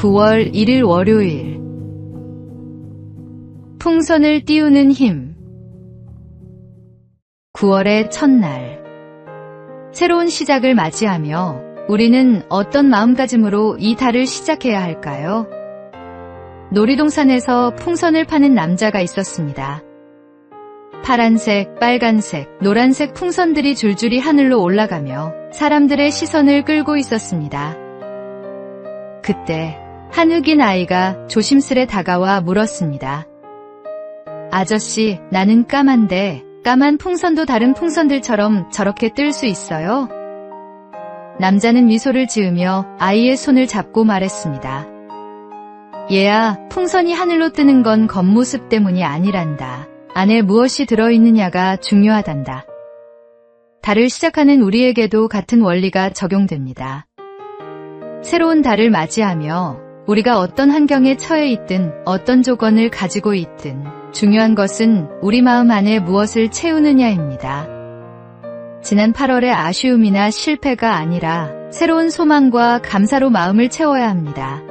9월 1일 월요일. 풍선을 띄우는 힘. 9월의 첫날. 새로운 시작을 맞이하며 우리는 어떤 마음가짐으로 이 달을 시작해야 할까요? 놀이동산에서 풍선을 파는 남자가 있었습니다. 파란색, 빨간색, 노란색 풍선들이 줄줄이 하늘로 올라가며 사람들의 시선을 끌고 있었습니다. 그때 한 흑인 아이가 조심스레 다가와 물었습니다. 아저씨, 나는 까만데 까만 풍선도 다른 풍선들처럼 저렇게 뜰 수 있어요? 남자는 미소를 지으며 아이의 손을 잡고 말했습니다. 얘야, 풍선이 하늘로 뜨는 건 겉모습 때문이 아니란다. 안에 무엇이 들어있느냐가 중요하단다. 달을 시작하는 우리에게도 같은 원리가 적용됩니다. 새로운 달을 맞이하며 우리가 어떤 환경에 처해 있든 어떤 조건을 가지고 있든 중요한 것은 우리 마음 안에 무엇을 채우느냐입니다. 지난 8월의 아쉬움이나 실패가 아니라 새로운 소망과 감사로 마음을 채워야 합니다.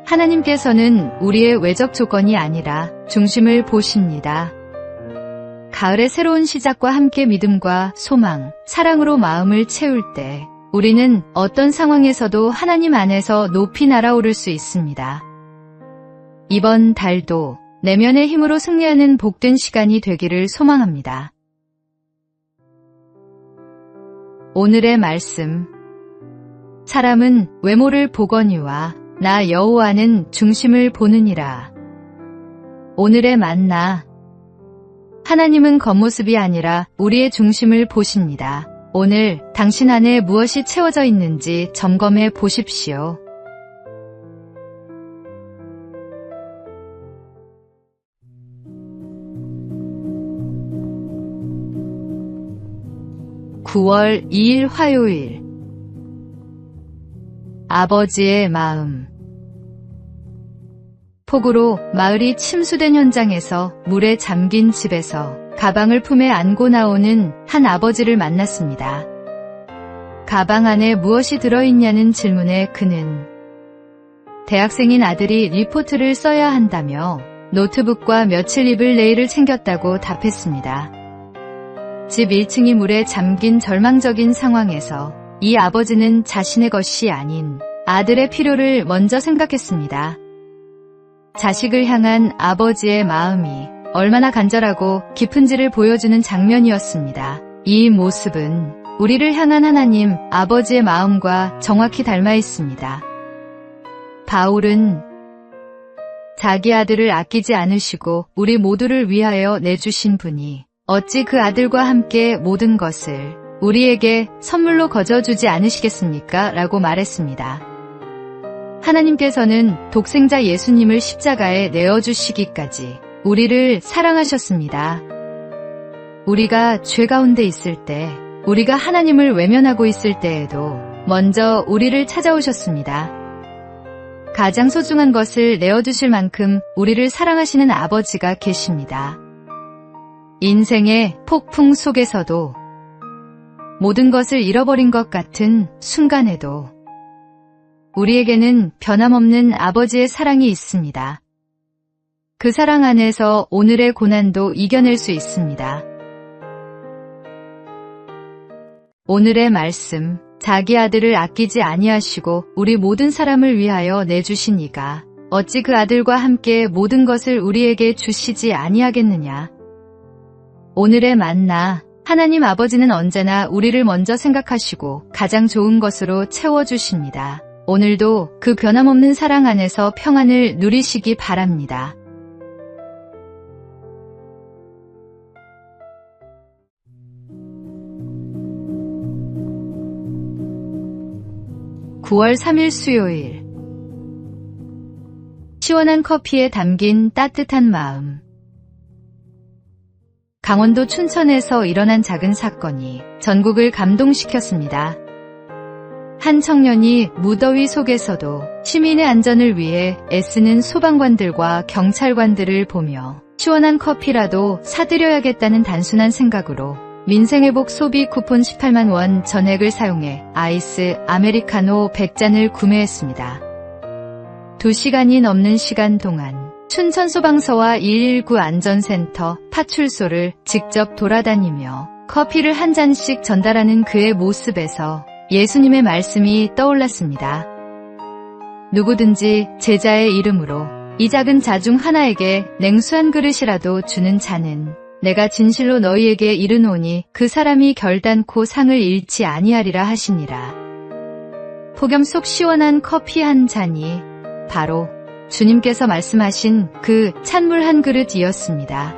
하나님께서는 우리의 외적 조건이 아니라 중심을 보십니다. 가을의 새로운 시작과 함께 믿음과 소망, 사랑으로 마음을 채울 때 우리는 어떤 상황에서도 하나님 안에서 높이 날아오를 수 있습니다. 이번 달도 내면의 힘으로 승리하는 복된 시간이 되기를 소망합니다. 오늘의 말씀. 사람은 외모를 보거니와 나 여호와는 중심을 보느니라. 오늘의 만나. 하나님은 겉모습이 아니라 우리의 중심을 보십니다. 오늘 당신 안에 무엇이 채워져 있는지 점검해 보십시오. (9월 2일) 화요일. 아버지의 마음. 폭우로 마을이 침수된 현장에서 물에 잠긴 집에서 가방을 품에 안고 나오는 한 아버지를 만났습니다. 가방 안에 무엇이 들어있냐는 질문에 그는 대학생인 아들이 리포트를 써야 한다며 노트북과 며칠 입을 네일을 챙겼다고 답했습니다. 집 1층이 물에 잠긴 절망적인 상황에서 이 아버지는 자신의 것이 아닌 아들의 필요를 먼저 생각했습니다. 자식을 향한 아버지의 마음이 얼마나 간절하고 깊은지를 보여주는 장면이었습니다. 이 모습은 우리를 향한 하나님 아버지의 마음과 정확히 닮아 있습니다. 바울은 자기 아들을 아끼지 않으시고 우리 모두를 위하여 내주신 분이 어찌 그 아들과 함께 모든 것을 우리에게 선물로 거저주지 않으시겠습니까? 라고 말했습니다. 하나님께서는 독생자 예수님을 십자가에 내어주시기까지 우리를 사랑하셨습니다. 우리가 죄 가운데 있을 때, 우리가 하나님을 외면하고 있을 때에도 먼저 우리를 찾아오셨습니다. 가장 소중한 것을 내어주실 만큼 우리를 사랑하시는 아버지가 계십니다. 인생의 폭풍 속에서도 모든 것을 잃어버린 것 같은 순간에도 우리에게는 변함없는 아버지의 사랑이 있습니다. 그 사랑 안에서 오늘의 고난도 이겨낼 수 있습니다. 오늘의 말씀. 자기 아들을 아끼지 아니하시고 우리 모든 사람을 위하여 내주신 이가 어찌 그 아들과 함께 모든 것을 우리에게 주시지 아니하겠느냐. 오늘의 만나. 하나님 아버지는 언제나 우리를 먼저 생각하시고 가장 좋은 것으로 채워주십니다. 오늘도 그 변함없는 사랑 안에서 평안을 누리시기 바랍니다. (9월 3일) 수요일. 시원한 커피에 담긴 따뜻한 마음. 강원도 춘천에서 일어난 작은 사건이 전국을 감동시켰습니다. 한 청년이 무더위 속에서도 시민의 안전을 위해 애쓰는 소방관들과 경찰관들을 보며 시원한 커피라도 사드려야겠다는 단순한 생각으로 민생회복 소비 쿠폰 18만 원 전액을 사용해 아이스 아메리카노 100잔을 구매했습니다. 2시간이 넘는 시간 동안 춘천소방서와 119 안전센터, 파출소를 직접 돌아다니며 커피를 한 잔씩 전달하는 그의 모습에서 예수님의 말씀이 떠올랐습니다. 누구든지 제자의 이름으로 이 작은 자 중 하나에게 냉수 한 그릇이라도 주는 자는 내가 진실로 너희에게 이르노니 그 사람이 결단코 상을 잃지 아니하리라 하시니라. 폭염 속 시원한 커피 한 잔이 바로 주님께서 말씀하신 그 찬물 한 그릇이었습니다.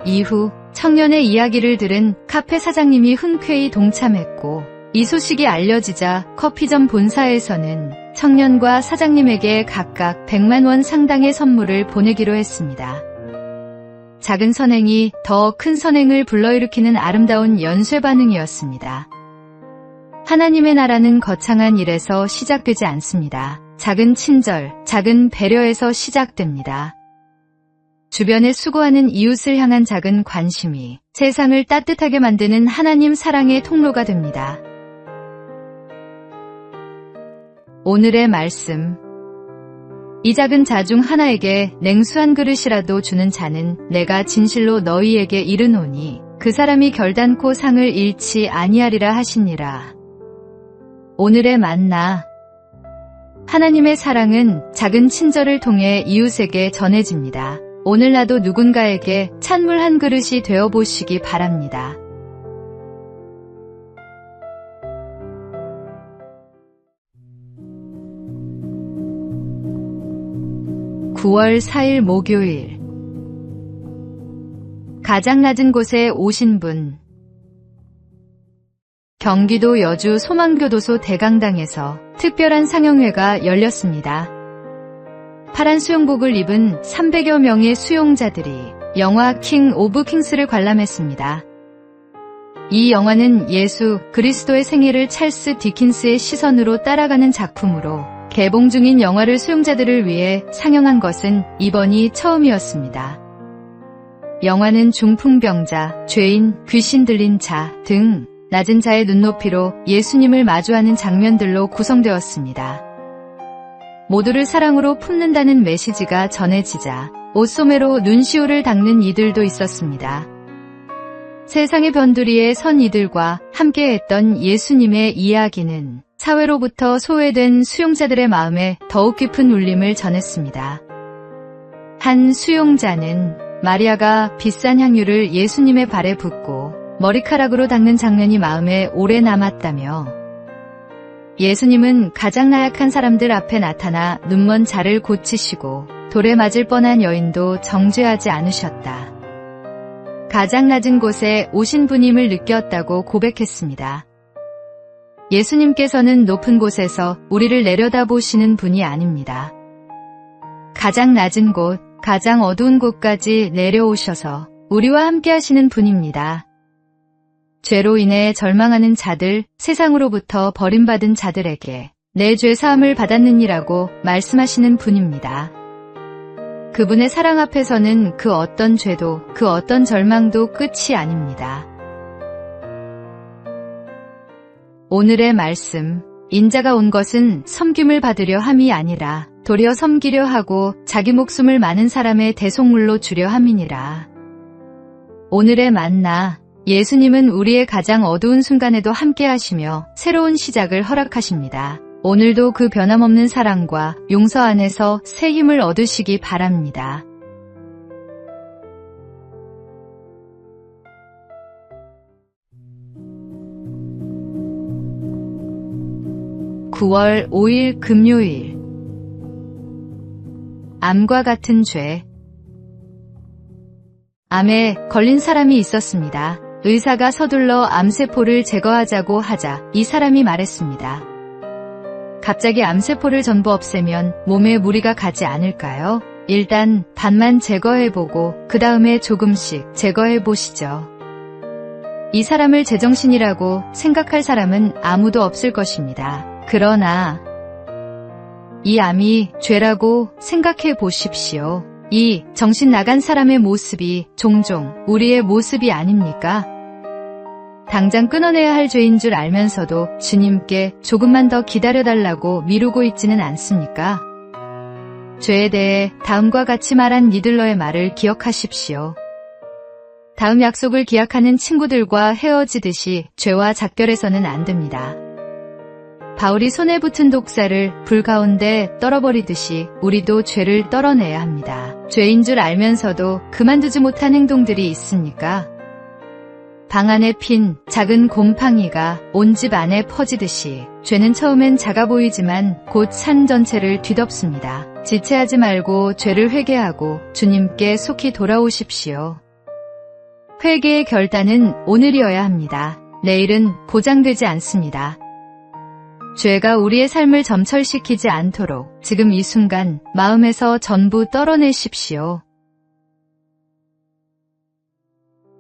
이후 청년의 이야기를 들은 카페 사장님이 흔쾌히 동참했고 이 소식이 알려지자 커피점 본사에서는 청년과 사장님에게 각각 100만 원 상당의 선물을 보내기로 했습니다. 작은 선행이 더 큰 선행을 불러일으키는 아름다운 연쇄 반응이었습니다. 하나님의 나라는 거창한 일에서 시작되지 않습니다. 작은 친절, 작은 배려에서 시작됩니다. 주변에 수고하는 이웃을 향한 작은 관심이 세상을 따뜻하게 만드는 하나님 사랑의 통로가 됩니다. 오늘의 말씀. 이 작은 자 중 하나에게 냉수 한 그릇이라도 주는 자는 내가 진실로 너희에게 이르노니 그 사람이 결단코 상을 잃지 아니하리라 하시니라. 오늘의 만나. 하나님의 사랑은 작은 친절을 통해 이웃에게 전해집니다. 오늘 나도 누군가에게 찬물 한 그릇이 되어보시기 바랍니다. (9월 4일) 목요일. 가장 낮은 곳에 오신 분. 경기도 여주 소망교도소 대강당에서 특별한 상영회가 열렸습니다. 파란 수영복을 입은 300여 명의 수용자들이 영화 킹 오브 킹스를 관람했습니다. 이 영화는 예수 그리스도의 생애를 찰스 디킨스의 시선으로 따라가는 작품으로 개봉 중인 영화를 수용자들을 위해 상영한 것은 이번이 처음이었습니다. 영화는 중풍병자, 죄인, 귀신 들린 자 등 낮은 자의 눈높이로 예수님을 마주하는 장면들로 구성되었습니다. 모두를 사랑으로 품는다는 메시지가 전해지자 옷소매로 눈시울을 닦는 이들도 있었습니다. 세상의 변두리에 선 이들과 함께했던 예수님의 이야기는 사회로부터 소외된 수용자들의 마음에 더욱 깊은 울림을 전했습니다. 한 수용자는 마리아가 비싼 향유를 예수님의 발에 붓고 머리카락으로 닦는 장면이 마음에 오래 남았다며 예수님은 가장 나약한 사람들 앞에 나타나 눈먼 자를 고치시고 돌에 맞을 뻔한 여인도 정죄하지 않으셨다. 가장 낮은 곳에 오신 분임을 느꼈다고 고백했습니다. 예수님께서는 높은 곳에서 우리를 내려다보시는 분이 아닙니다. 가장 낮은 곳, 가장 어두운 곳까지 내려오셔서 우리와 함께 하시는 분입니다. 죄로 인해 절망하는 자들, 세상으로부터 버림받은 자들에게 내 죄 사함을 받았느니라고 말씀하시는 분입니다. 그분의 사랑 앞에서는 그 어떤 죄도, 그 어떤 절망도 끝이 아닙니다. 오늘의 말씀. 인자가 온 것은 섬김을 받으려 함이 아니라 도리어 섬기려 하고 자기 목숨을 많은 사람의 대속물로 주려 함이니라. 오늘의 만나. 예수님은 우리의 가장 어두운 순간에도 함께 하시며 새로운 시작을 허락하십니다. 오늘도 그 변함없는 사랑과 용서 안에서 새 힘을 얻으시기 바랍니다. (9월 5일) 금요일. 암과 같은 죄. 암에 걸린 사람이 있었습니다. 의사가 서둘러 암세포를 제거하자고 하자 이 사람이 말했습니다. 갑자기 암세포를 전부 없애면 몸에 무리가 가지 않을까요? 일단 반만 제거해보고 그 다음에 조금씩 제거해보시죠. 이 사람을 제정신이라고 생각할 사람은 아무도 없을 것입니다. 그러나 이 암이 죄라고 생각해 보십시오. 이 정신 나간 사람의 모습이 종종 우리의 모습이 아닙니까? 당장 끊어내야 할 죄인 줄 알면서도 주님께 조금만 더 기다려달라고 미루고 있지는 않습니까? 죄에 대해 다음과 같이 말한 니들러의 말을 기억하십시오. 다음 약속을 기약하는 친구들과 헤어지듯이 죄와 작별해서는 안 됩니다. 바울이 손에 붙은 독사를 불 가운데 떨어버리듯이 우리도 죄를 떨어내야 합니다. 죄인 줄 알면서도 그만두지 못한 행동들이 있습니까? 방 안에 핀 작은 곰팡이가 온 집 안에 퍼지듯이 죄는 처음엔 작아 보이지만 곧 산 전체를 뒤덮습니다. 지체하지 말고 죄를 회개하고 주님께 속히 돌아오십시오. 회개의 결단은 오늘이어야 합니다. 내일은 보장되지 않습니다. 죄가 우리의 삶을 점철시키지 않도록 지금 이 순간 마음에서 전부 떨어내십시오.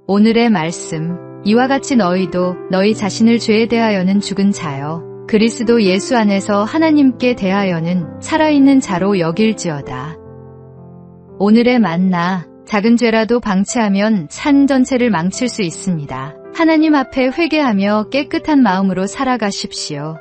오늘의 말씀. 이와 같이 너희도 너희 자신을 죄에 대하여는 죽은 자여 그리스도 예수 안에서 하나님께 대하여는 살아있는 자로 여길지어다. 오늘의 만나. 작은 죄라도 방치하면 산 전체를 망칠 수 있습니다. 하나님 앞에 회개하며 깨끗한 마음으로 살아가십시오.